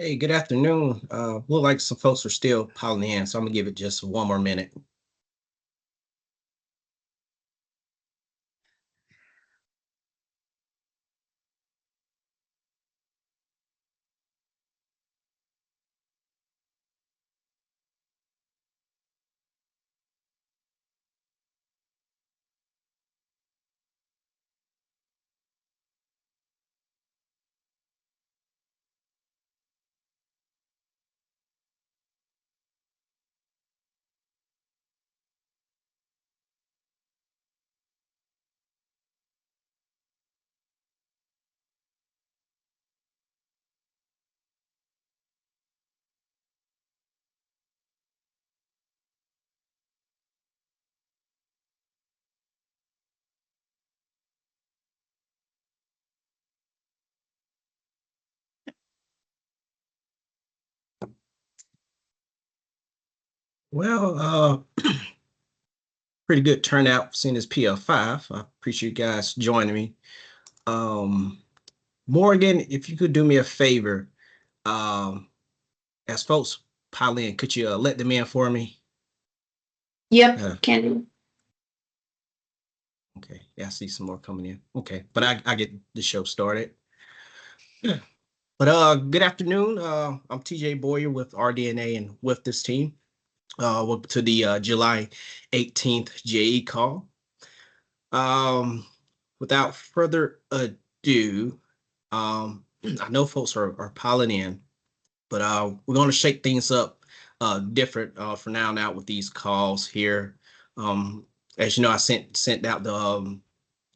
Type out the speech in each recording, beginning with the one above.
Hey, good afternoon. Look like some folks are still piling in, so I'm gonna give it just one more minute. Well, pretty good turnout seeing this PL5. I appreciate you guys joining me. Um, Morgan, if you could do me a favor, um, as folks pile in, could you let them in for me? Yep, Uh, can. okay, yeah, I see some more coming in. Okay, but I get the show started. Yeah. But good afternoon. I'm TJ Boyer with RD&A and with this team. Welcome to the July 18th GAE call. Um, Without further ado, I know folks are piling in, but we're going to shake things up different for now with these calls here. Um, as you know, I sent out the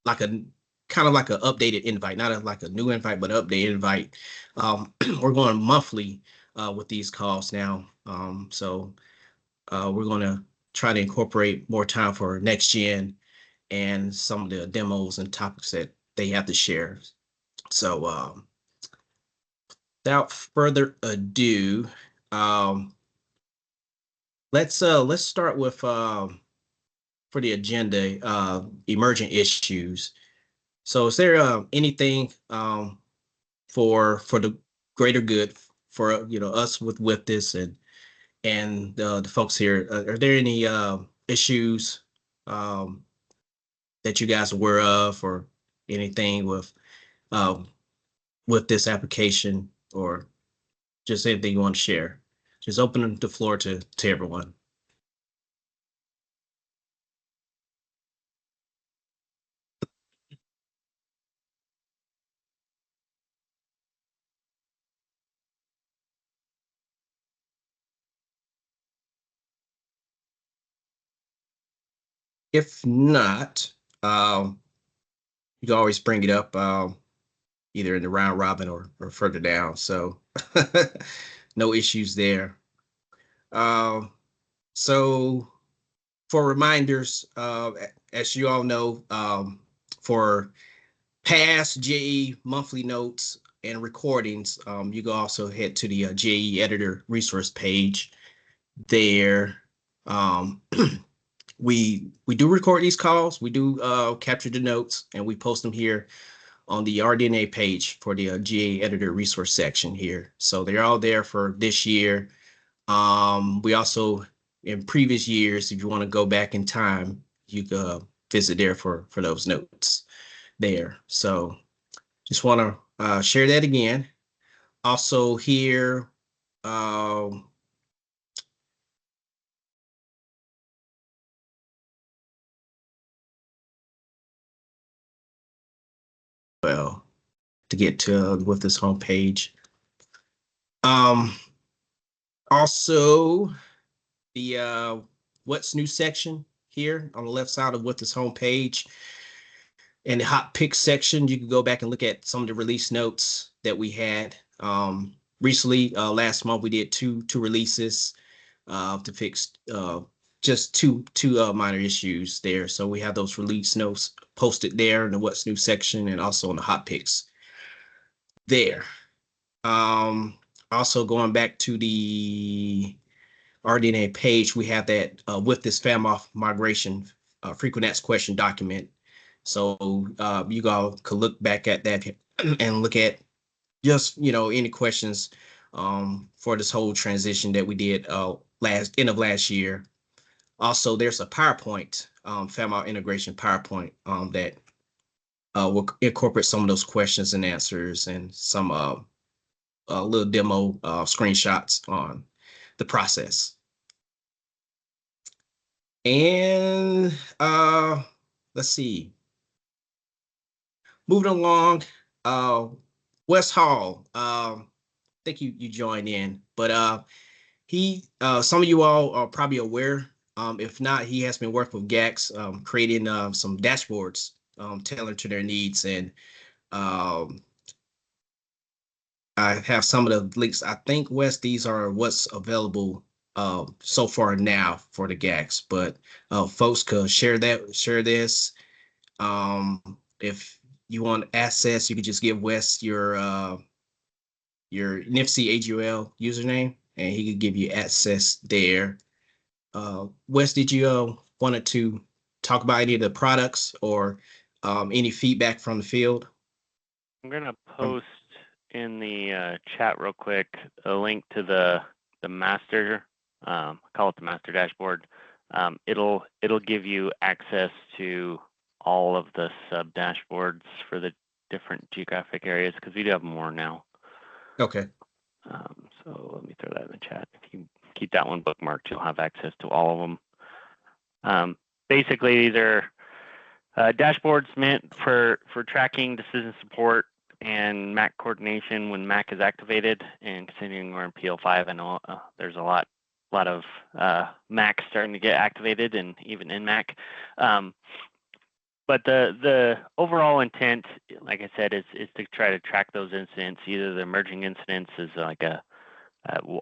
like a kind of like an updated invite, not like a new invite, but updated invite. We're going monthly with these calls now. So we're going to try to incorporate more time for next gen and some of the demos and topics that they have to share. So without further ado, um, let's start with for the agenda emerging issues. So is there anything for the greater good for us with this and the folks here? Are there any issues um, that you guys are aware of, or anything um, with this application, or just anything you want to share? Just open the floor to everyone. If not, you can always bring it up either in the round robin or further down. So no issues there. Um, so for reminders, as you all know, for past GE monthly notes and recordings, you can also head to the GE editor resource page there. Um, we do record these calls. We do capture the notes and we post them here on the RD&A page for the GA editor resource section here. So they're all there for this year. We also, in previous years, if you want to go back in time, you can visit there for those notes there. So just want to share that again. Also here, um, well, to get to with this homepage. Um, Also the what's new section here on the left side of what this homepage. In the hot picks section, you can go back and look at some of the release notes that we had recently. Last month we did two releases to fix just two minor issues there. So we have those release notes posted there in the what's new section and also in the hot picks there. Um, Also going back to the RD&A page, we have that with this FAMOFF migration frequent asked question document. So you all could look back at that and look at just any questions for this whole transition that we did end of last year. Also, there's a PowerPoint, FAMR integration PowerPoint that will incorporate some of those questions and answers and some little demo screenshots on the process. And let's see. Moving along, Wes Hall. I think you joined in, but he some of you all are probably aware. If not, he has been working with GACs, creating some dashboards tailored to their needs, and um, I have some of the links. I think, Wes, these are what's available so far now for the GACs, but folks could share this. If you want access, you can just give Wes your NIFC AGL username, and he could give you access there. Wes, did you wanted to talk about any of the products or any feedback from the field? I'm gonna post in the chat real quick a link to the master. I call it the master dashboard. It'll give you access to all of the sub dashboards for the different geographic areas because we do have more now. Okay. So let me throw that in the chat. If you keep that one bookmarked, you'll have access to all of them. Basically, these are dashboards meant for tracking decision support and MAC coordination when MAC is activated. And considering we're in PL5, I know there's a lot of MAC starting to get activated, and even in MAC. But the overall intent, like I said, is to try to track those incidents. Either the emerging incidents is like a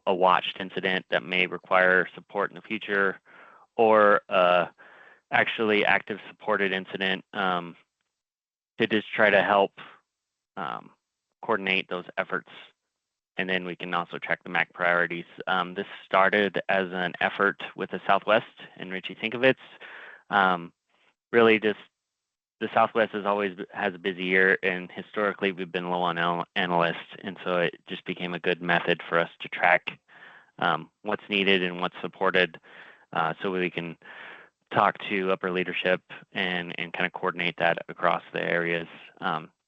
watched incident that may require support in the future, or actually active supported incident to just try to help coordinate those efforts. And then we can also track the MAC priorities. This started as an effort with the Southwest and Richie Sinkovitz. Really just the Southwest has a busy year, and historically we've been low on analysts, and so it just became a good method for us to track what's needed and what's supported, so we can talk to upper leadership and kind of coordinate that across the areas.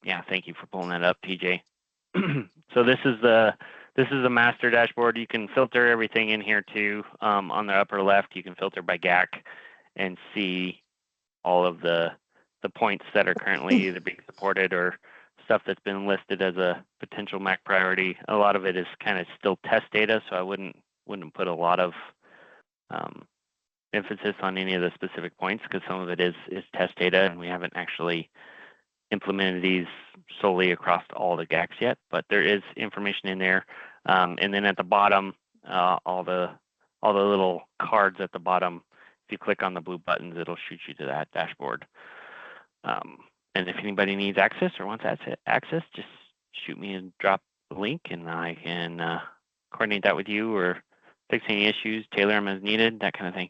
Yeah, thank you for pulling that up, TJ. So this is the master dashboard. You can filter everything in here too. On the upper left, you can filter by GAC and see all of the points that are currently either being supported or stuff that's been listed as a potential MAC priority. A lot of it is kind of still test data, so I wouldn't put a lot of emphasis on any of the specific points because some of it is test data, and we haven't actually implemented these solely across all the GACs yet. But there is information in there, and then at the bottom, all the little cards at the bottom. If you click on the blue buttons, it'll shoot you to that dashboard. And if anybody needs access or wants access, just shoot me and drop the link, and I can coordinate that with you or fix any issues, tailor them as needed, that kind of thing.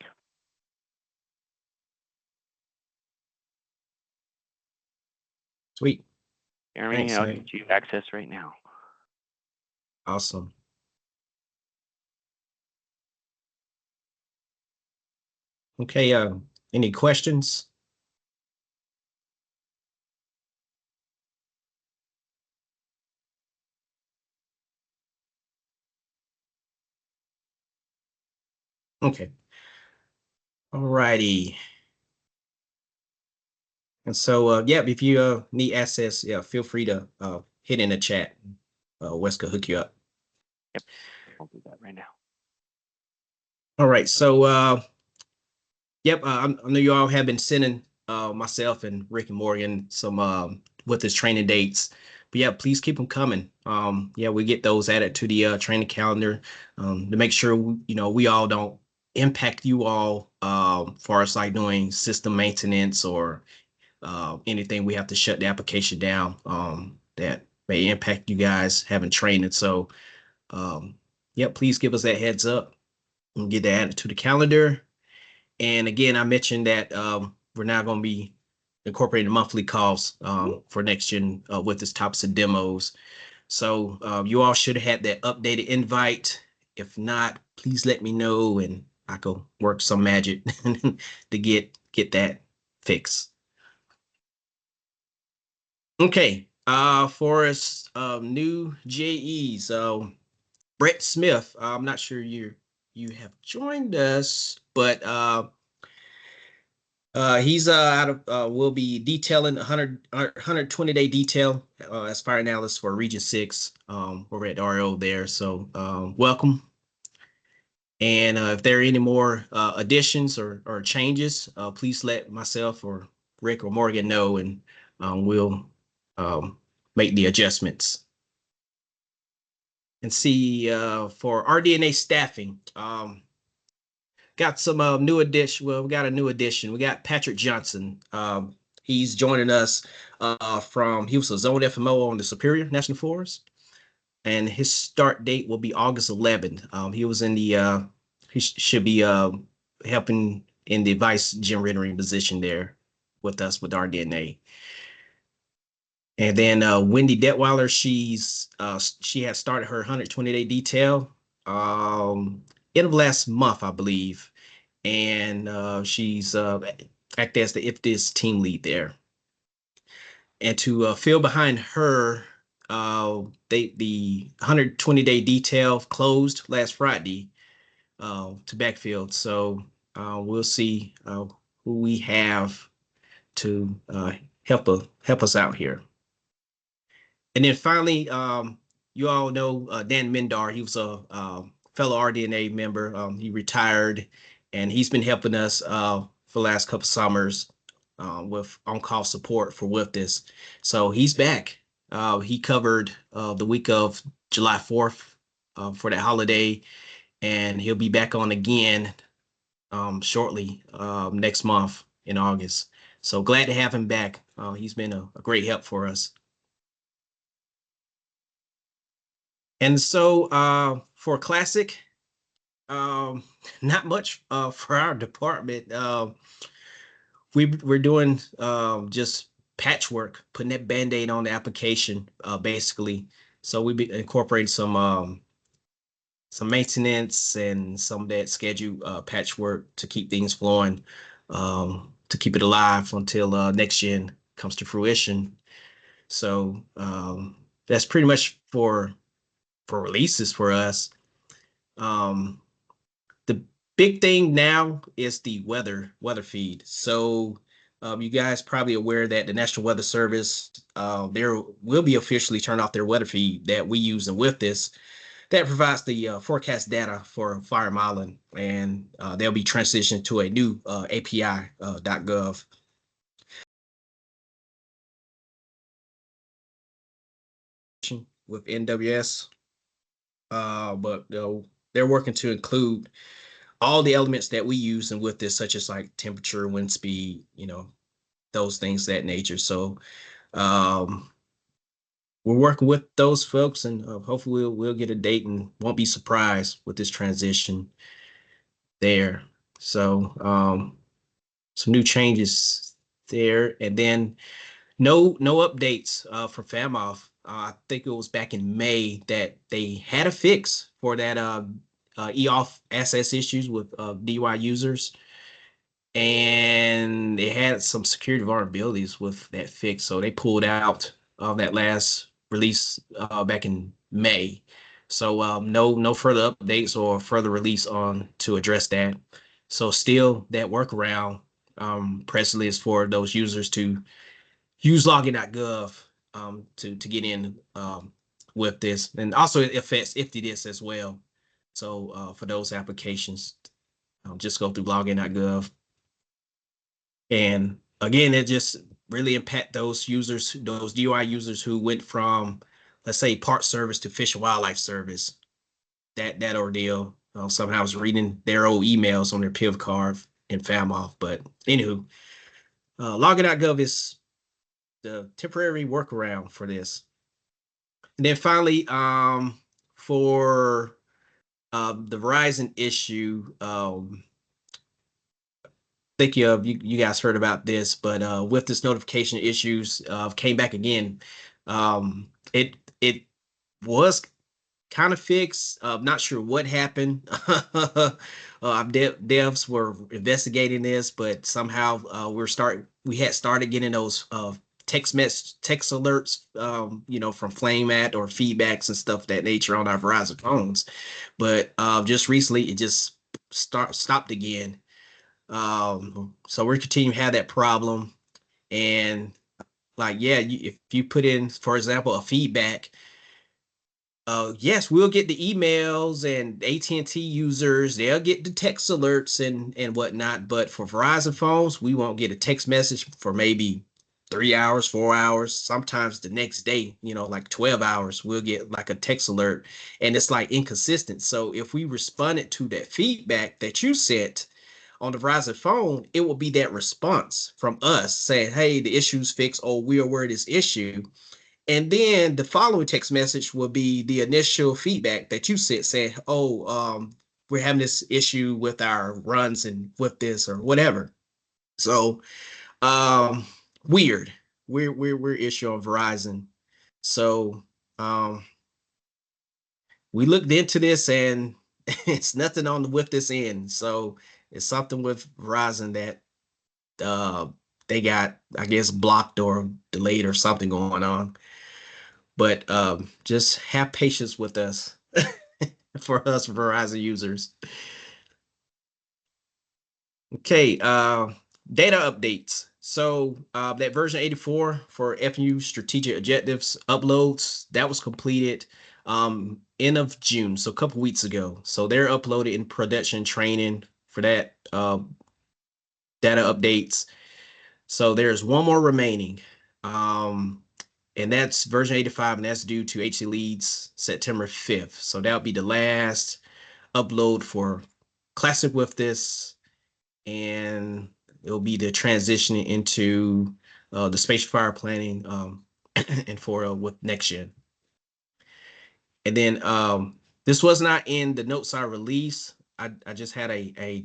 Sweet. Jeremy, Thanks, I'll get you access right now. Awesome. Okay, any questions? Okay. All righty. And so, yeah, if you need access, yeah, feel free to hit in the chat. Wes could hook you up. Yep, I'll do that right now. All right, so yep, I know you all have been sending myself and Rick and Morgan some with his training dates. But yeah, please keep them coming. Yeah, we get those added to the training calendar to make sure we all don't impact you all far as like doing system maintenance or anything we have to shut the application down that may impact you guys having training. So yeah, please give us that heads up and get that added to the calendar. And again, I mentioned that we're now going to be incorporating monthly calls for next gen with this topics and demos. So you all should have had that updated invite. If not, please let me know and I can work some magic to get that fixed. Okay, for us new JEs, Brett Smith. I'm not sure you have joined us, but he's out of will be detailing 120-day detail as fire analyst for Region 6 over at RO there. So welcome. And if there are any more additions or changes, please let myself or Rick or Morgan know, and we'll um, make the adjustments. And see for RD&A staffing, got some new addition. Well, we got a new addition. We got Patrick Johnson. He's joining us he was a zone FMO on the Superior National Forest, and his start date will be August 11th. He was in the he should be helping in the vice generating position there with us with RD&A. And then Wendy Detweiler, she has started her 120-day detail end of last month, I believe, and she's acted as the IFDIS team lead there. And to fill behind her, the 120-day detail closed last Friday to backfield. So we'll see who we have to help us out here. And then finally, you all know Dan Mendar. He was a fellow RD&A member. He retired, and he's been helping us for the last couple summers with on-call support for with this. So he's back. He covered the week of July 4th for that holiday, and he'll be back on again shortly next month in August. So glad to have him back. He's been a great help for us. And so for Classic, not much for our department. We're doing just patchwork, putting that Band-Aid on the application, basically. So we be incorporating some maintenance and some of that schedule patchwork to keep things flowing, to keep it alive until next gen comes to fruition. So that's pretty much for releases for us. The big thing now is the weather feed. So you guys probably aware that the National Weather Service there will be officially turned off their weather feed that we use, and with this that provides the forecast data for Fire Island, and they'll be transitioned to a new API.gov. With NWS, but they're working to include all the elements that we use and with this, such as like temperature, wind speed, those things that nature. So we're working with those folks, and hopefully we'll get a date and won't be surprised with this transition there. So some new changes there, and then no updates for FAMOF. I think it was back in May that they had a fix for that EOF access issues with DUI users, and they had some security vulnerabilities with that fix, so they pulled out of that last release back in May. So no further updates or further release on to address that. So still that workaround presently is for those users to use login.gov to get in with this, and also it affects IFTDIS as well. So for those applications, just go through login.gov. And again, it just really impact those users, those DUI users who went from, let's say, Park Service to Fish and Wildlife Service. That ordeal. Somehow I was reading their old emails on their PIV card in FAMOF. But anywho, login.gov is the temporary workaround for this. And then finally, for the Verizon issue, think you guys heard about this, but with this notification issues came back again. It was kind of fixed. Not sure what happened. Devs were investigating this, but somehow we had started getting those text alerts, from Flameat or feedbacks and stuff of that nature on our Verizon phones. But just recently, it just stopped again. So we're continuing to have that problem, and like, yeah, if you put in, for example, a feedback, yes, we'll get the emails, and AT&T users, they'll get the text alerts and whatnot. But for Verizon phones, we won't get a text message for maybe 3 hours, 4 hours, sometimes the next day, like 12 hours, we'll get like a text alert, and it's like inconsistent. So if we responded to that feedback that you sent on the Verizon phone, it will be that response from us saying, hey, the issue's fixed, or we're aware of this issue. And then the following text message will be the initial feedback that you sent saying, oh, we're having this issue with our runs and with this or whatever. So um, weird. We're issue on Verizon. So um, we looked into this, and it's nothing on with this end. So it's something with Verizon that uh, they got, I guess, blocked or delayed or something going on. But just have patience with us for us Verizon users. Okay, data updates. So that version 84 for FU strategic objectives uploads, that was completed end of June, so a couple weeks ago. So they're uploaded in production training for that data updates. So there's one more remaining. And that's version 85, and that's due to HC Leads September 5th. So that'll be the last upload for Classic with this, and it'll be the transition into the spatial fire planning and for with next gen. And then this was not in the notes I released. I just had a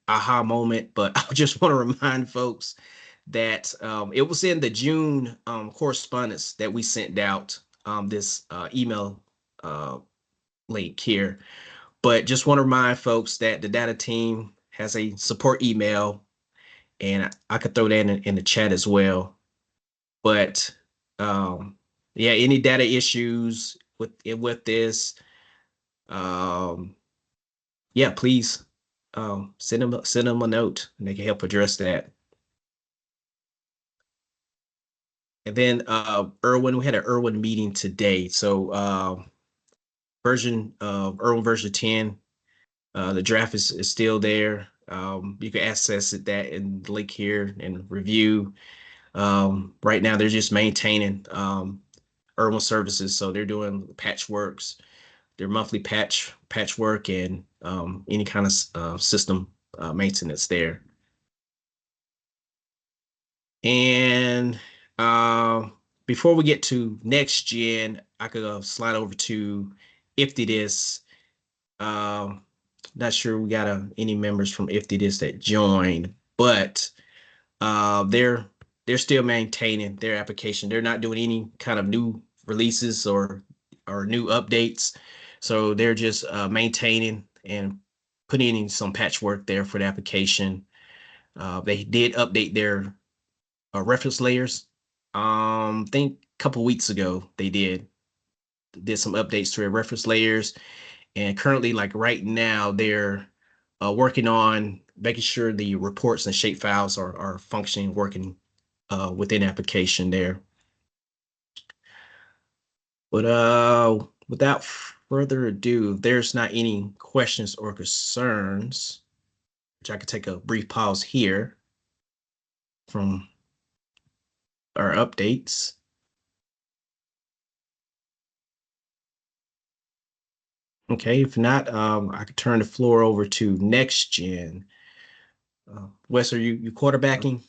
aha moment, but I just want to remind folks that it was in the June correspondence that we sent out this email link here. But just want to remind folks that the data team has a support email, and I could throw that in the chat as well. But yeah, any data issues with this, um, yeah, please send them a note, and they can help address that. And then Irwin, we had an Irwin meeting today. So Irwin version 10, the draft is still there. You can access that in the link here and review. Right now, they're just maintaining Irwin services. So they're doing patchworks, their monthly patchwork, and any kind of system maintenance there. And before we get to next gen, I could slide over to IFTDIS. Not sure we got any members from IFTDIS that joined, but they're still maintaining their application. They're not doing any kind of new releases or new updates. So they're just maintaining and putting in some patchwork there for the application. They did update their reference layers. I think a couple weeks ago they did some updates to their reference layers, and currently, like right now, they're working on making sure the reports and shape files are functioning, working within application there. But without further ado, if there's not any questions or concerns, which I could take a brief pause here from our updates. Okay, if not, I could turn the floor over to next gen. Wes, are you quarterbacking?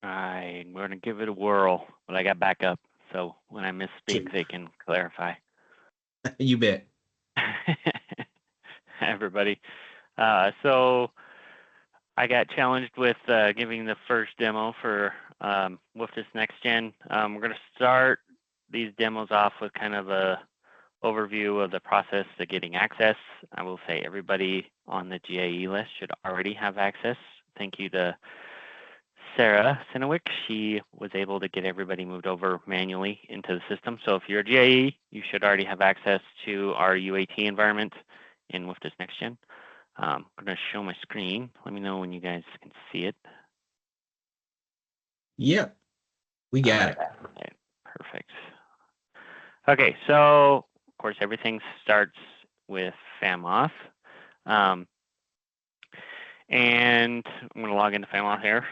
I'm going to give it a whirl, but I got backup. So when I misspeak, they can clarify. You bet. Everybody. So I got challenged with giving the first demo for with this next gen. We're going to start these demos off with kind of a overview of the process to getting access. I will say everybody on the GAE list should already have access. Thank you to Sarah Sinowick. She was able to get everybody moved over manually into the system. So if you're a GAE, you should already have access to our UAT environment in WFDS NextGen. I'm going to show my screen. Let me know when you guys can see it. Yep, we got it. Okay, perfect. Okay, so of course everything starts with FAMOS. And I'm going to log into FAMOS here.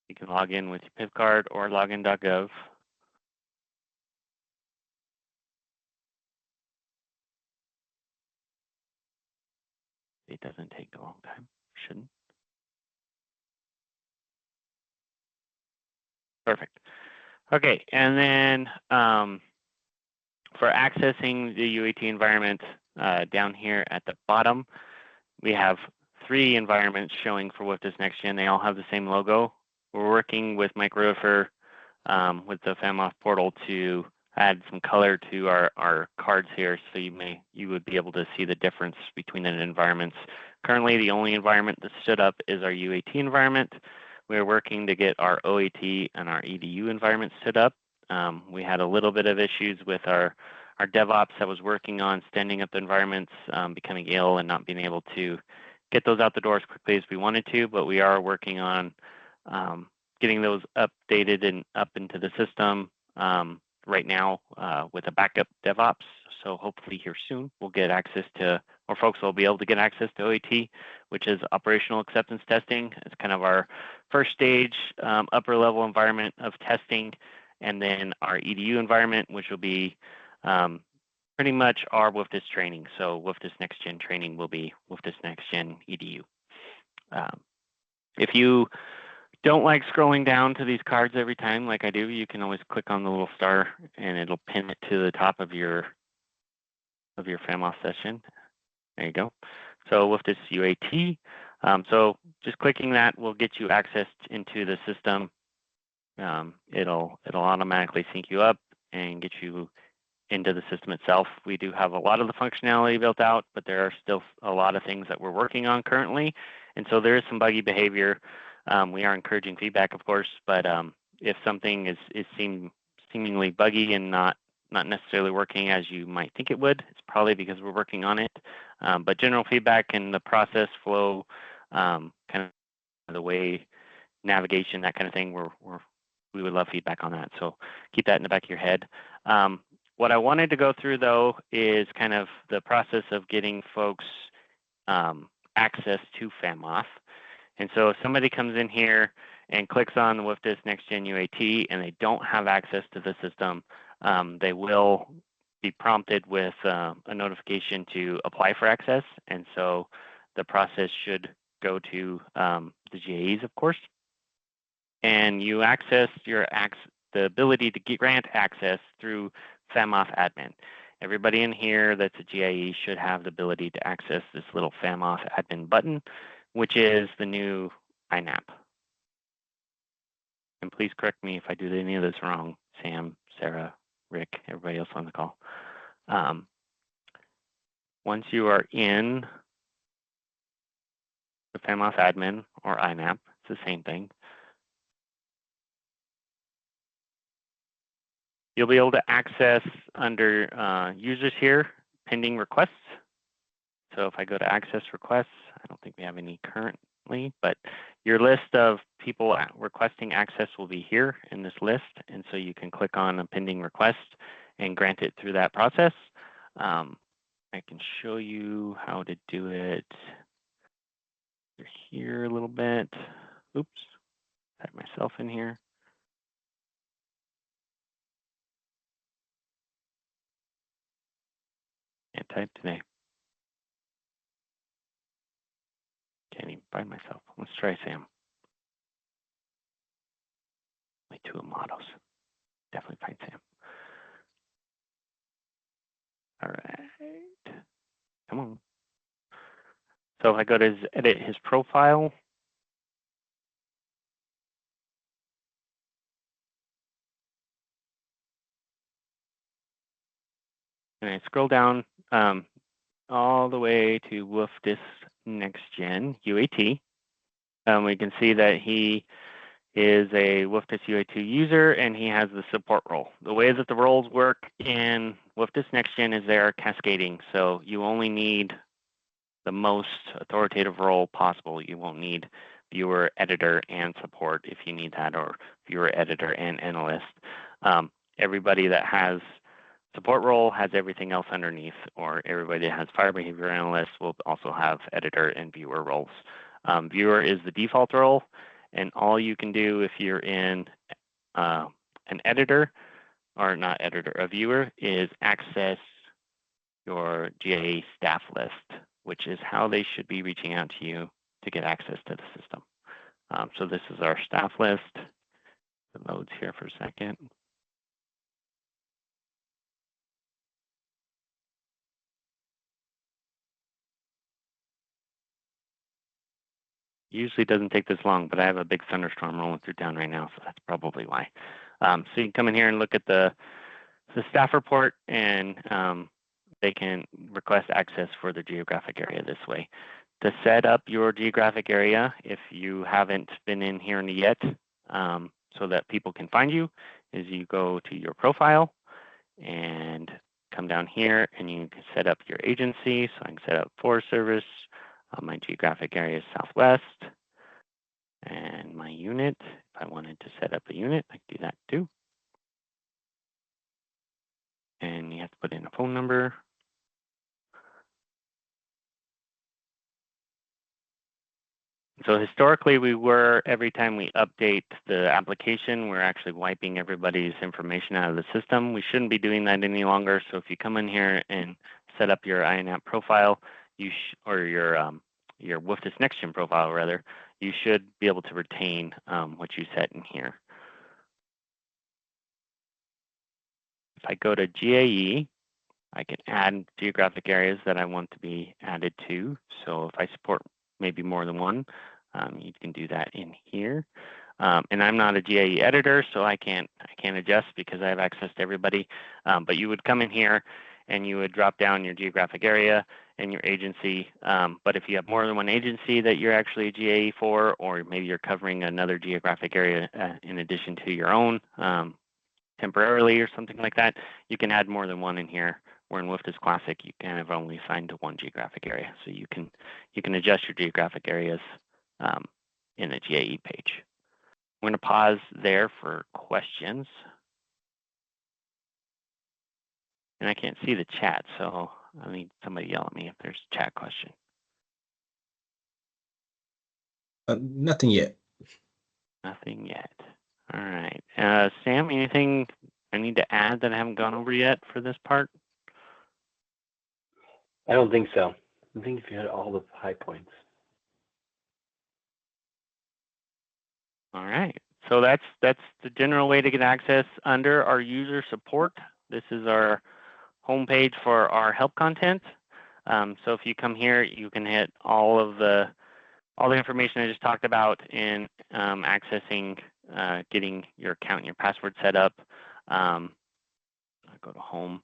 You can log in with your PIV card or login.gov. It doesn't take a long time. Shouldn't. Perfect. Okay, and then for accessing the UAT environment down here at the bottom, we have 3 environments showing for WFDS NextGen. They all have the same logo. We're working with Mike Rofer with the FAMOS portal to add some color to our cards here, so you would be able to see the difference between the environments. Currently, the only environment that stood up is our UAT environment. We're working to get our OAT and our EDU environment stood up. We had a little bit of issues with our DevOps that was working on standing up the environments, becoming ill and not being able to get those out the door as quickly as we wanted to, but we are working on getting those updated and up into the system right now with a backup DevOps. So hopefully here soon we'll get access to, or folks will be able to get access to OAT, which is operational acceptance testing. It's kind of our first stage upper level environment of testing, and then our EDU environment, which will be pretty much our WFDS training. So WFDS NextGen training will be WFDS NextGen EDU. If you don't like scrolling down to these cards every time like I do, you can always click on the little star and it'll pin it to the top of your FAMOS session. There you go. So WFDS UAT. So just clicking that will get you access into the system. It'll automatically sync you up and get you into the system itself. We do have a lot of the functionality built out, but there are still a lot of things that we're working on currently. And so there is some buggy behavior. We are encouraging feedback, of course, but if something is seemingly buggy and not necessarily working as you might think it would, it's probably because we're working on it. But general feedback and the process flow, kind of the way navigation, that kind of thing, we would love feedback on that. So keep that in the back of your head. What I wanted to go through, though, is kind of the process of getting folks access to FAMOS. And so if somebody comes in here and clicks on the WFDS NextGen UAT and they don't have access to the system, they will be prompted with a notification to apply for access. And so the process should go to the GAEs, of course. And you access the ability to grant access through FAMOS admin. Everybody in here that's a GAE should have the ability to access this little FAMOS admin button, which is the new INAP. And please correct me if I do any of this wrong, Sam, Sarah, Rick, everybody else on the call. Once you are in the FAMOS admin or INAP, it's the same thing. You'll be able to access under users here, pending requests. So if I go to access requests, I don't think we have any currently, but your list of people requesting access will be here in this list. And so you can click on a pending request and grant it through that process. I can show you how to do it here a little bit. Oops, type myself in here. Can't type today. Can't even find myself. Let's try Sam. My two Amados. Definitely find Sam. All right. Come on. So if I go to edit his profile, and I scroll down all the way to Woofdis Next Gen UAT, we can see that he is a Woofdis UAT user and he has the support role. The way that the roles work in Woofdis Next Gen is they are cascading, so you only need the most authoritative role possible. You won't need viewer, editor, and support if you need that, or viewer, editor, and analyst. Everybody that has support role has everything else underneath, or everybody that has fire behavior analyst will also have editor and viewer roles. Viewer is the default role, and all you can do if you're in an editor, or not editor, a viewer, is access your GAE staff list, which is how they should be reaching out to you to get access to the system. So this is our staff list. It loads here for a second. Usually doesn't take this long, but I have a big thunderstorm rolling through town right now, so that's probably why. So you can come in here and look at the staff report, and they can request access for the geographic area this way. To set up your geographic area, if you haven't been in here yet, so that people can find you, is you go to your profile and come down here and you can set up your agency. So I can set up Forest Service. My geographic area is Southwest. And my unit, if I wanted to set up a unit, I can do that too. And you have to put in a phone number. So historically, we were, every time we update the application, we're actually wiping everybody's information out of the system. We shouldn't be doing that any longer. So if you come in here and set up your INAP profile, or your Woofdis Next Gen profile, rather, you should be able to retain what you set in here. If I go to GAE, I can add geographic areas that I want to be added to. So if I support maybe more than one, you can do that in here. And I'm not a GAE editor, so I can't adjust because I have access to everybody. But you would come in here and you would drop down your geographic area and your agency. But if you have more than one agency that you're actually a GAE for, or maybe you're covering another geographic area in addition to your own temporarily or something like that, you can add more than one in here. Where in Woofdis Classic, you kind of only assigned to one geographic area. So you can adjust your geographic areas in the GAE page. I'm going to pause there for questions. And I can't see the chat, so I need somebody yell at me if there's a chat question. Nothing yet. Nothing yet. All right. Sam, anything I need to add that I haven't gone over yet for this part? I don't think so. I think if you had all the high points. All right. So that's the general way to get access. Under our user support, this is our homepage for our help content. So if you come here, you can hit all the information I just talked about in accessing, getting your account and your password set up. I'll go to home.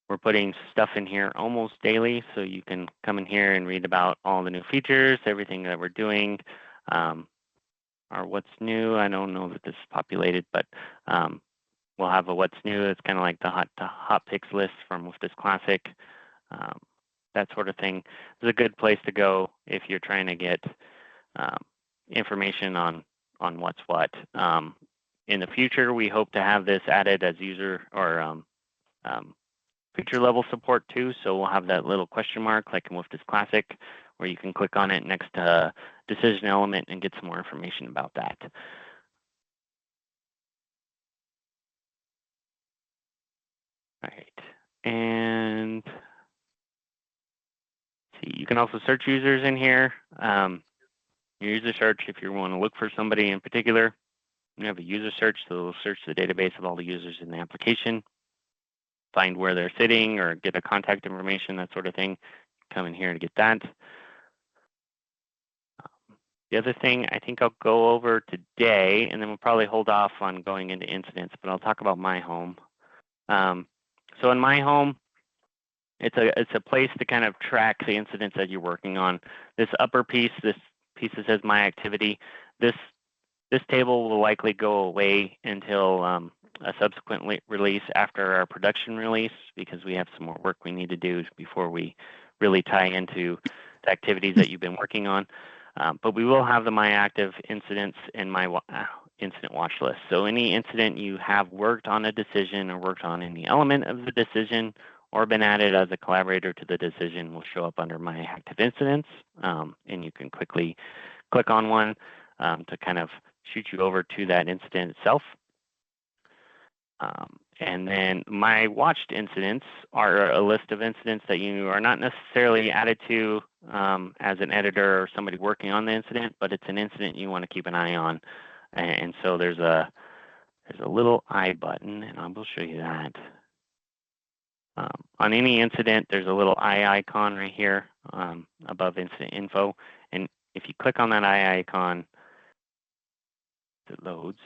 We're putting stuff in here almost daily, so you can come in here and read about all the new features, everything that we're doing, or what's new. I don't know that this is populated, but we'll have a what's new. It's kind of like the hot picks list from Woofdis Classic, that sort of thing. It's a good place to go if you're trying to get information on what's what. In the future, we hope to have this added as user or feature level support too. So we'll have that little question mark like in Woofdis Classic, where you can click on it next to decision element and get some more information about that. All right, and see, you can also search users in here. Your user search, if you want to look for somebody in particular, you have a user search, so it'll search the database of all the users in the application, find where they're sitting or get a contact information, that sort of thing. Come in here to get that. The other thing I think I'll go over today, and then we'll probably hold off on going into incidents, but I'll talk about my home. So in my home, it's a place to kind of track the incidents that you're working on. This upper piece, this piece that says My Activity, this table will likely go away until a subsequent release after our production release, because we have some more work we need to do before we really tie into the activities that you've been working on. But we will have the My Active incidents in my incident watch list. So any incident you have worked on a decision or worked on any element of the decision or been added as a collaborator to the decision will show up under My Active Incidents. And you can quickly click on one to kind of shoot you over to that incident itself. And then My Watched Incidents are a list of incidents that you are not necessarily added to as an editor or somebody working on the incident, but it's an incident you want to keep an eye on. And so there's a little I button, and I will show you that. On any incident, there's a little I icon right here above incident info. And if you click on that I icon, it loads.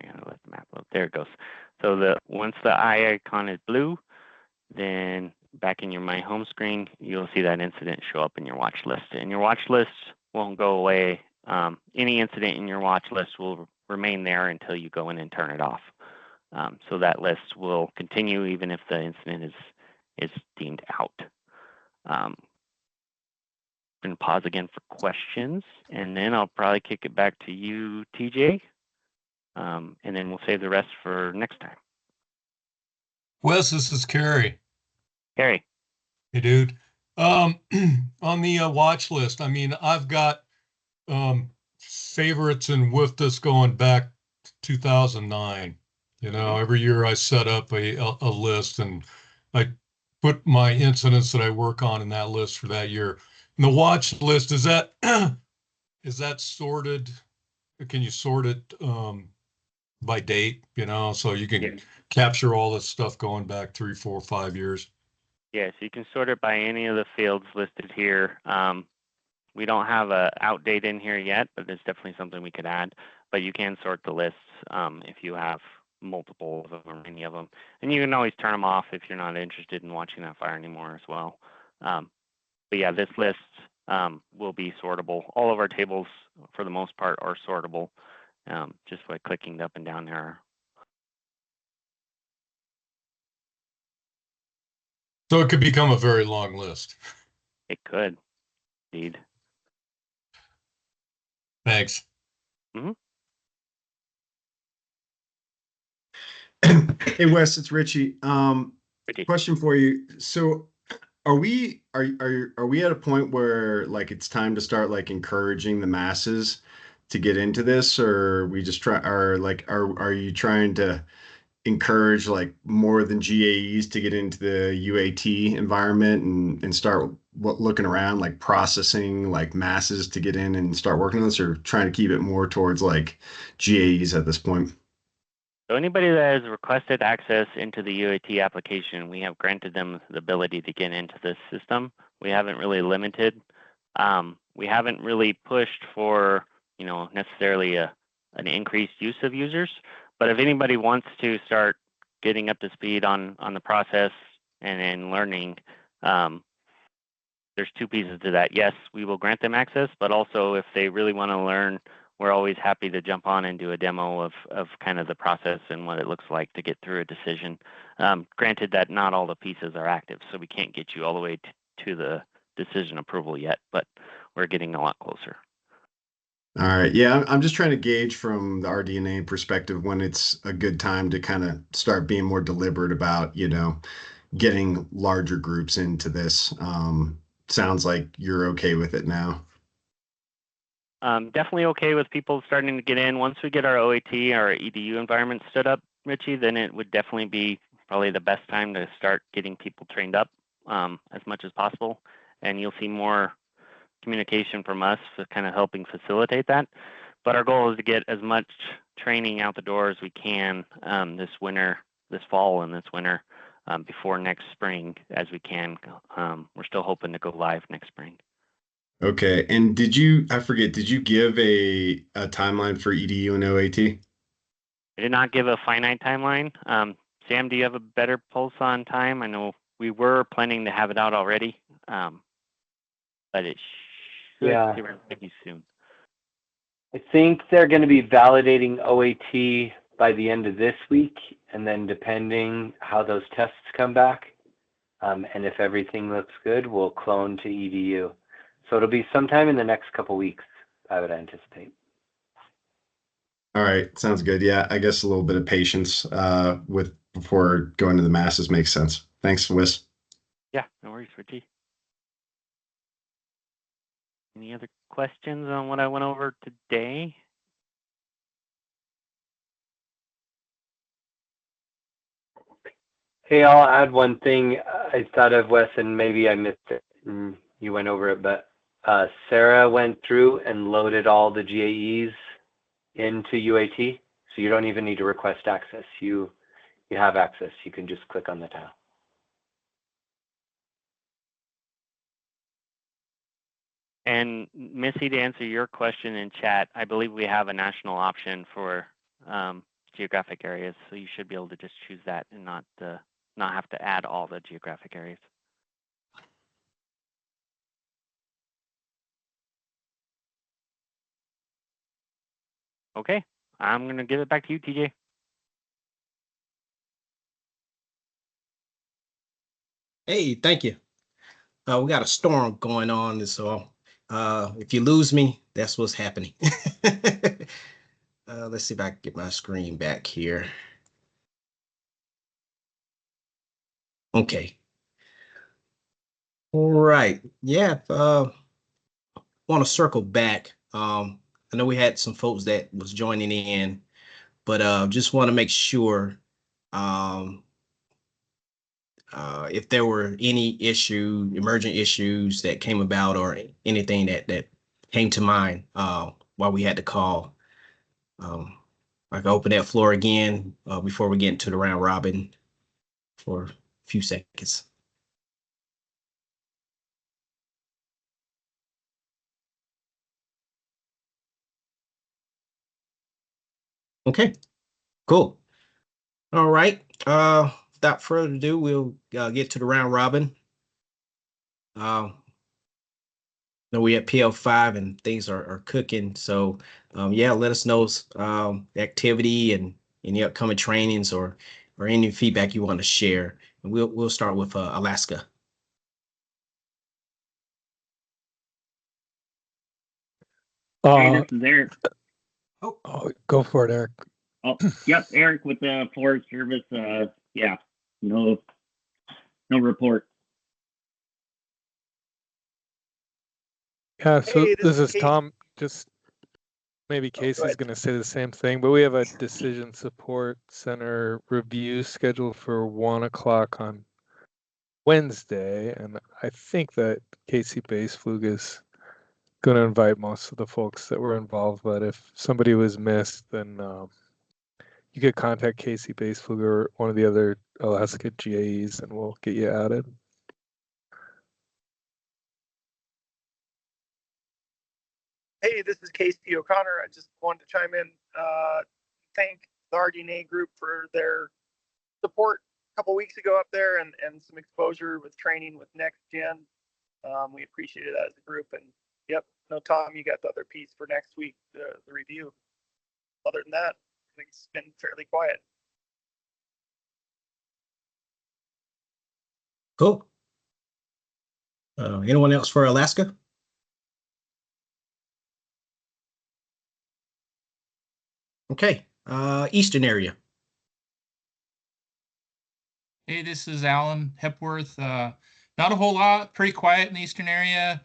I gotta let the map load. There it goes. So once the I icon is blue, then back in your My Home screen, you'll see that incident show up in your watch list. And your watch list won't go away. Any incident in your watch list will remain there until you go in and turn it off. So that list will continue even if the incident is deemed out. I'm going to pause again for questions, and then I'll probably kick it back to you, TJ, and then we'll save the rest for next time. Wes, this is Carrie. Harry. Hey, dude. On the watch list, I mean, I've got favorites and with this going back to 2009. You know, every year I set up a list and I put my incidents that I work on in that list for that year. And the watch list, is that sorted? Can you sort it by date, you know, so you can capture all this stuff going back 3, 4, 5 years? Yes, you can sort it by any of the fields listed here. We don't have a out date in here yet, but it's definitely something we could add. But you can sort the lists if you have multiple of them or many of them. And you can always turn them off if you're not interested in watching that fire anymore as well. But yeah, this list will be sortable. All of our tables, for the most part, are sortable just by clicking up and down there. So it could become a very long list. It could, indeed. Thanks. Mm-hmm. Hey Wes, it's Richie. Richie. Question for you. So are we at a point where like it's time to start like encouraging the masses to get into this, or we just are you trying to encourage like more than GAEs to get into the UAT environment and start looking around, like processing like masses to get in and start working on this, or trying to keep it more towards like GAEs at this point? So anybody that has requested access into the UAT application, we have granted them the ability to get into this system. We haven't really limited. We haven't really pushed for, necessarily an increased use of users. But if anybody wants to start getting up to speed on the process and learning, there's two pieces to that. Yes, we will grant them access, but also if they really want to learn, we're always happy to jump on and do a demo of kind of the process and what it looks like to get through a decision. Granted that not all the pieces are active, so we can't get you all the way to the decision approval yet, but we're getting a lot closer. All right. Yeah, I'm just trying to gauge from the RD&A perspective when it's a good time to kind of start being more deliberate about, getting larger groups into this. Sounds like you're okay with it now. Definitely okay with people starting to get in. Once we get our OAT, our EDU environment stood up, Richie, then it would definitely be probably the best time to start getting people trained up as much as possible. And you'll see more communication from us for kind of helping facilitate that. But our goal is to get as much training out the door as we can this fall and this winter before next spring as we can. We're still hoping to go live next spring. Okay. And I forget, did you give a timeline for EDU and OAT? I did not give a finite timeline. Sam, do you have a better pulse on time? I know we were planning to have it out already, but it should Yeah. theoretically soon. I think they're going to be validating OAT by the end of this week, and then depending how those tests come back, and if everything looks good, we'll clone to EDU. So it'll be sometime in the next couple weeks, I would anticipate. All right, sounds good. Yeah, I guess a little bit of patience with before going to the masses makes sense. Thanks, Wes. Yeah, no worries, Richie. Any other questions on what I went over today? Hey, I'll add one thing I thought of, Wes, and maybe I missed it and you went over it, but Sarah went through and loaded all the GAEs into UAT, so you don't even need to request access. You have access. You can just click on the tile. And Missy, to answer your question in chat, I believe we have a national option for geographic areas, so you should be able to just choose that and not have to add all the geographic areas. Okay, I'm gonna give it back to you, TJ. Hey, thank you. We got a storm going on, so if you lose me, that's what's happening. Let's see if I can get my screen back here. Okay. All right. Yeah. Want to circle back. I know we had some folks that was joining in, but just want to make sure um, if there were any emergent issues that came about or anything that came to mind while we had the call. Um, I can open that floor again before we get into the round robin for a few seconds. Okay, cool. All right. Without further ado, we'll get to the round robin. Know we at PL5 and things are cooking. So yeah, let us know the activity and any upcoming trainings or any feedback you want to share. And we'll start with Alaska. Hey, this is Eric. Oh, go for it, Eric. Oh, yep, Eric with the Forest Service. Yeah, no report. Yeah, so Hey, this is Casey. Tom. Just maybe Casey's going to say the same thing, but we have a decision support center review scheduled for 1 o'clock on Wednesday, and I think that Casey Baseflug is going to invite most of the folks that were involved. But if somebody was missed, then you could contact Casey Baseflug or one of the other Alaska GAEs, and we'll get you added. Hey, this is Casey O'Connor. I just wanted to chime in. Thank the RD&A group for their support a couple weeks ago up there and some exposure with training with Next Gen. We appreciated that as a group. And yep, no, Tom, you got the other piece for next week, the review. Other than that, I think it's been fairly quiet. Cool. Anyone else for Alaska? Okay. Eastern area. Hey, this is Alan Hepworth. Not a whole lot, pretty quiet in the eastern area.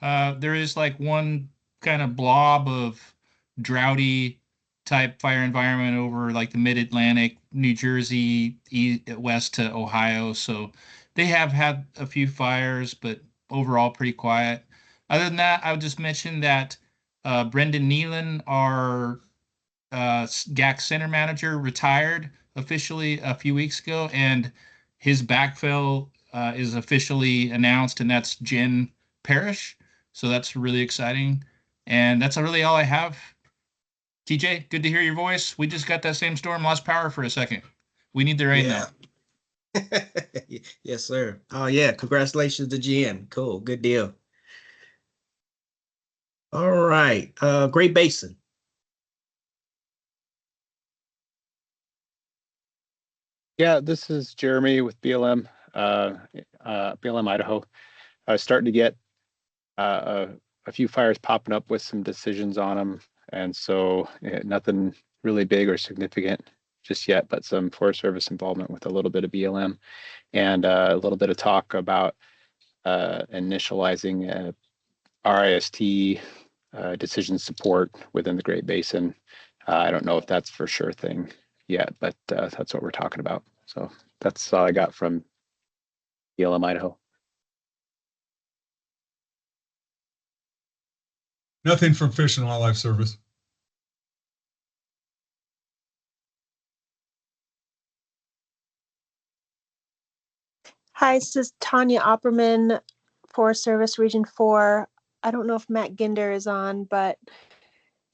There is like one kind of blob of droughty type fire environment over like the mid-Atlantic, New Jersey, west to Ohio. So they have had a few fires, but overall pretty quiet. Other than that, I would just mention that Brendan Nealon, our GAC center manager, retired officially a few weeks ago, and his backfill is officially announced, and that's Jen Parrish. So that's really exciting. And that's really all I have. TJ, good to hear your voice. We just got that same storm, lost power for a second. We need the rain Yeah. Yes, sir. Oh yeah, congratulations to Jen. Cool, good deal. All right, Great Basin. Yeah, this is Jeremy with BLM, BLM Idaho. I was starting to get a few fires popping up with some decisions on them, and so nothing really big or significant just yet, but some Forest Service involvement with a little bit of BLM and a little bit of talk about initializing RIST decision support within the Great Basin. I don't know if that's for sure thing yet, but that's what we're talking about. So that's all I got from BLM Idaho. Nothing from Fish and Wildlife Service. Hi, this is Tanya Opperman, Forest Service Region 4. I don't know if Matt Ginder is on, but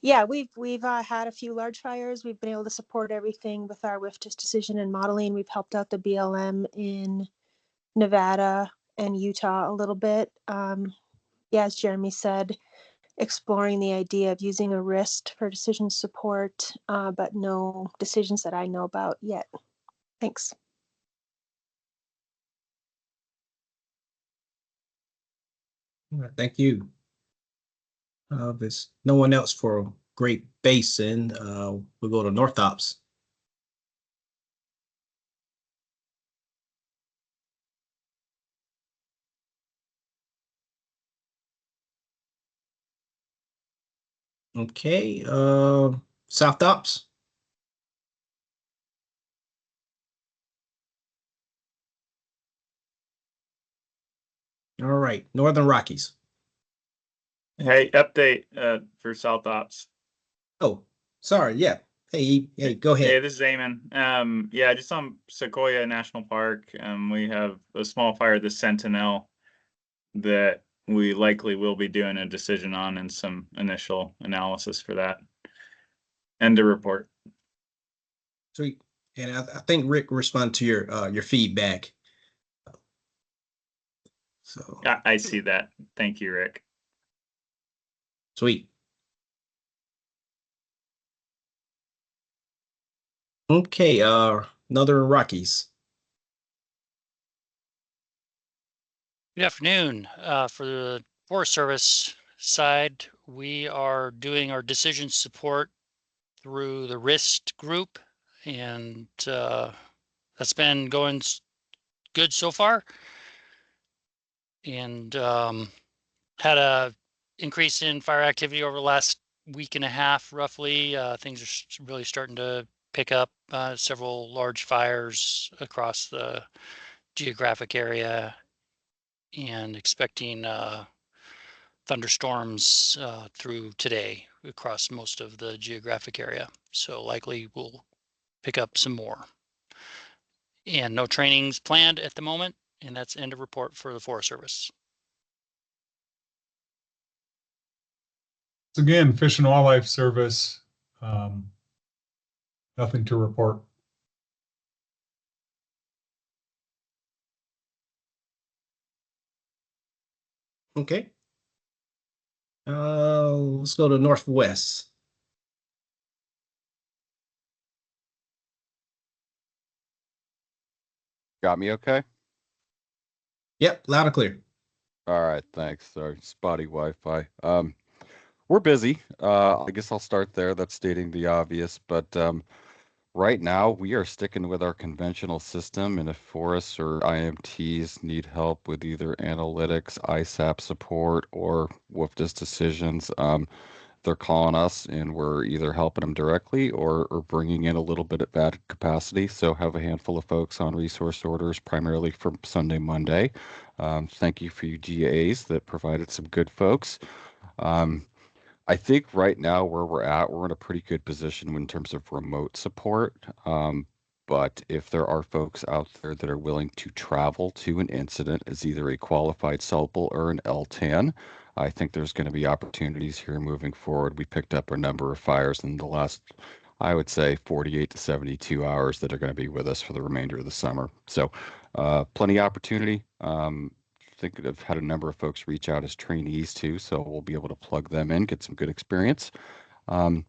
yeah, we've had a few large fires. We've been able to support everything with our WIFTIS decision and modeling. We've helped out the BLM in Nevada and Utah a little bit. Yeah, as Jeremy said, exploring the idea of using a RIST for decision support, but no decisions that I know about yet. Thanks. All right, thank you. If there's no one else for Great Basin, we'll go to North Ops. Okay, South Ops. All right, Northern Rockies. Hey, update for South Ops. Oh, sorry. Yeah. Hey, go ahead. Hey, this is Eamon. Yeah, just on Sequoia National Park, we have a small fire, the Sentinel, that we likely will be doing a decision on and some initial analysis for that. End of report. Sweet. And I think Rick will respond to your feedback. So I see that. Thank you, Rick. Sweet. Okay, Northern Rockies. Good afternoon. For the Forest Service side, we are doing our decision support through the RIST group, and that's been going good so far. And had a increase in fire activity over the last week and a half, roughly. Things are really starting to pick up. Several large fires across the geographic area, and expecting thunderstorms through today across most of the geographic area. So likely we'll pick up some more. And no trainings planned at the moment. And that's end of report for the Forest Service. Again, Fish and Wildlife Service, nothing to report. Okay. Let's go to Northwest. Got me okay? Yep, loud and clear. All right, thanks. Sorry, spotty Wi-Fi. We're busy. I guess I'll start there. That's stating the obvious, but right now we are sticking with our conventional system, and if forests or IMTs need help with either analytics, ISAP support, or WFDS decisions, they're calling us, and we're either helping them directly or bringing in a little bit of added capacity. So have a handful of folks on resource orders, primarily for Sunday, Monday. Thank you for you GAs that provided some good folks. I think right now where we're in a pretty good position in terms of remote support. But if there are folks out there that are willing to travel to an incident as either a qualified SELPL or an LTAN, I think there's going to be opportunities here moving forward. We picked up a number of fires in the last, I would say, 48 to 72 hours that are going to be with us for the remainder of the summer. So plenty of opportunity. I think I've had a number of folks reach out as trainees too, so we'll be able to plug them in, get some good experience. I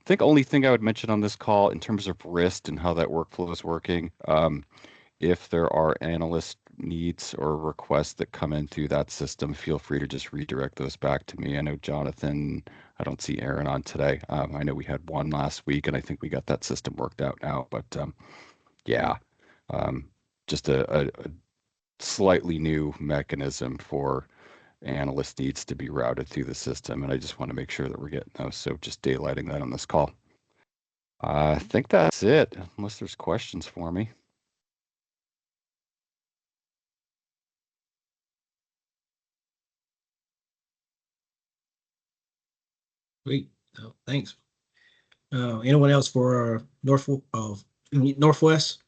think only thing I would mention on this call in terms of RIST and how that workflow is working, if there are analyst needs or requests that come in through that system, feel free to just redirect those back to me. I know Jonathan, I don't see Aaron on today. I know we had one last week, and I think we got that system worked out now. But yeah, just a slightly new mechanism for analyst needs to be routed through the system, and I just want to make sure that we're getting those. So just daylighting that on this call. I think that's it, unless there's questions for me. Great. Thanks. Anyone else for Northwest?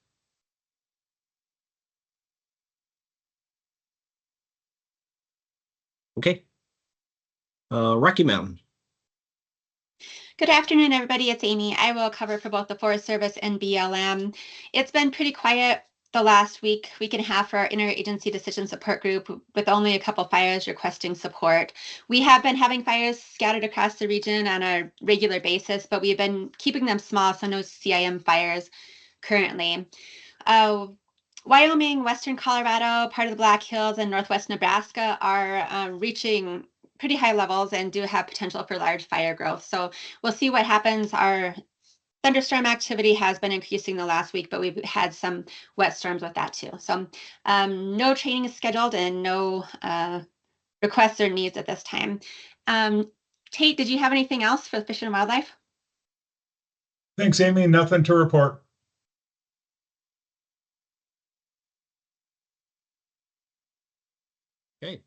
Okay. Rocky Mountain. Good afternoon, everybody. It's Amy. I will cover for both the Forest Service and BLM. It's been pretty quiet the last week and a half for our interagency decision support group, with only a couple fires requesting support. We have been having fires scattered across the region on a regular basis, but we've been keeping them small, so no CIM fires currently. Wyoming, Western Colorado, part of the Black Hills, and Northwest Nebraska are reaching pretty high levels and do have potential for large fire growth. So we'll see what happens. Our thunderstorm activity has been increasing the last week, but we've had some wet storms with that too. So no training is scheduled and no requests or needs at this time. Tate, did you have anything else for Fish and Wildlife? Thanks, Amy. Nothing to report. Okay.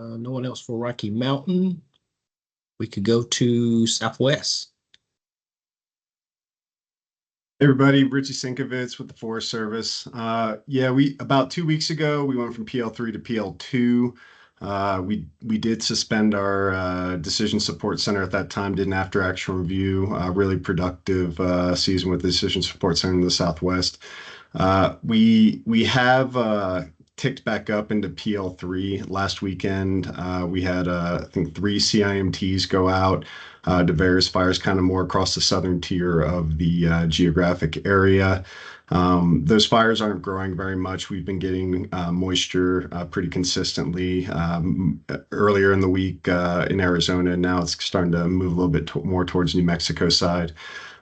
No one else for Rocky Mountain. We could go to Southwest. Hey everybody, Richie Sinkovitz with the Forest Service. Yeah, about 2 weeks ago, we went from PL3 to PL2. We did suspend our decision support center at that time, did an after action review, really productive season with the decision support center in the Southwest. We have ticked back up into PL3 last weekend. We had, I think, 3 CIMTs go out to various fires, kind of more across the southern tier of the geographic area. Those fires aren't growing very much. We've been getting moisture pretty consistently earlier in the week in Arizona, and now it's starting to move a little bit more towards New Mexico side.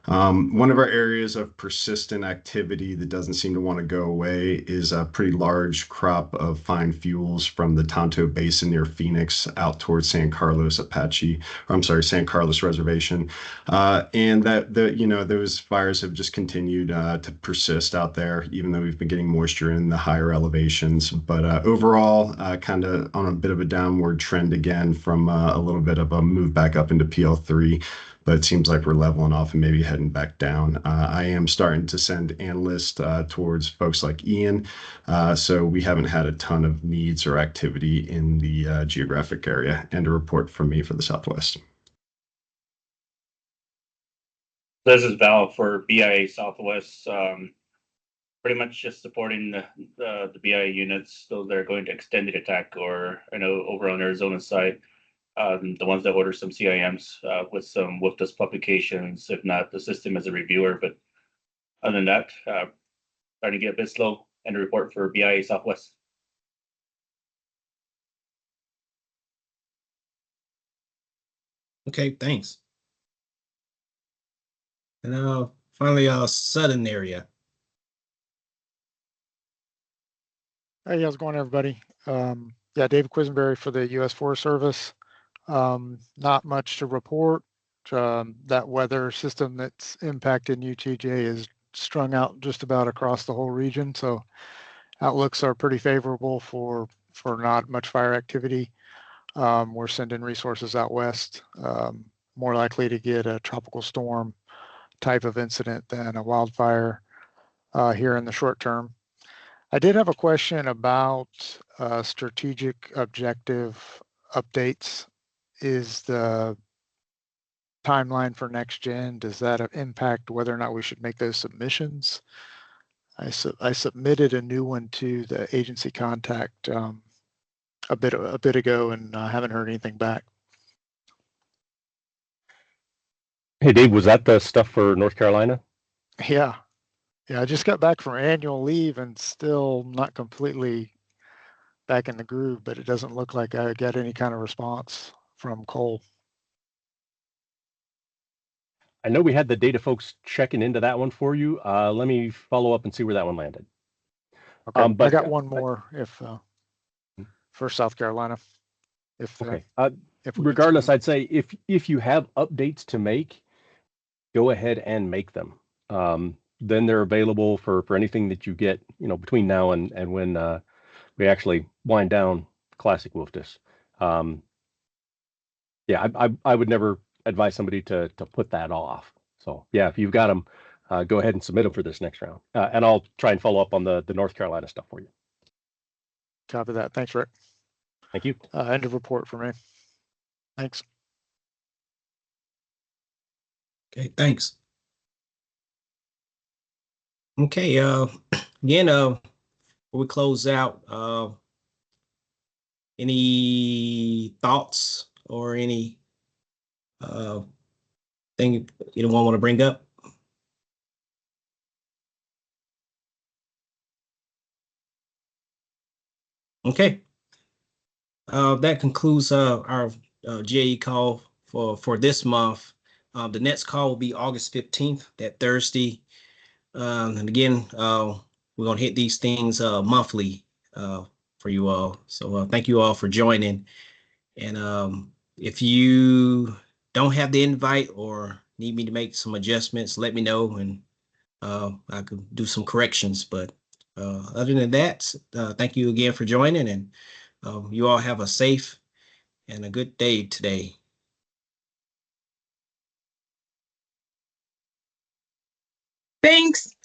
One of our areas of persistent activity that doesn't seem to want to go away is a pretty large crop of fine fuels from the Tonto Basin near Phoenix out towards San Carlos San Carlos Reservation. And those fires have just continued to persist out there, even though we've been getting moisture in the higher elevations. But overall, kind of on a bit of a downward trend again from a little bit of a move back up into PL3. But it seems like we're leveling off and maybe heading back down. I am starting to send analysts towards folks like Ian, so we haven't had a ton of needs or activity in the geographic area. And a report from me for the Southwest. This is Val for BIA Southwest. Pretty much just supporting the BIA units, those that are going to extended attack, or I know over on Arizona side, the ones that order some CIMs with some WFDUS publications, if not the system as a reviewer. But other than that, starting to get a bit slow. And a report for BIA Southwest. Okay, thanks. And finally, southern area. Hey, how's it going, everybody? Yeah, David Quisenberry for the U.S. Forest Service. Not much to report. That weather system that's impacted UTJ is strung out just about across the whole region, so outlooks are pretty favorable for not much fire activity. We're sending resources out west, more likely to get a tropical storm type of incident than a wildfire here in the short term. I did have a question about strategic objective updates is the timeline for next gen. Does that impact whether or not we should make those submissions? I submitted a new one to the agency contact a bit ago, and I haven't heard anything back. Hey, Dave, was that the stuff for North Carolina? Yeah. I just got back from annual leave and still not completely back in the groove, but it doesn't look like I got any kind of response from Cole. I know we had the data folks checking into that one for you. Let me follow up and see where that one landed. Okay, but I got one more if for South Carolina. Okay. If regardless, I'd say if you have updates to make, go ahead and make them. Then they're available for anything that you get, between now and when we actually wind down Classic Wolfdus. Yeah, I would never advise somebody to put that off. So yeah, if you've got them, go ahead and submit them for this next round. And I'll try and follow up on the North Carolina stuff for you. Copy that. Thanks, Rick. Thank you. End of report for me. Thanks. Okay, thanks. Okay, again, before we close out, any thoughts or any thing anyone want to bring up? Okay. That concludes our GAE call for this month. The next call will be August 15th, that Thursday. And again, we're going to hit these things monthly for you all. So thank you all for joining. And if you don't have the invite or need me to make some adjustments, let me know and I could do some corrections. But other than that, thank you again for joining, and you all have a safe and a good day today. Thanks.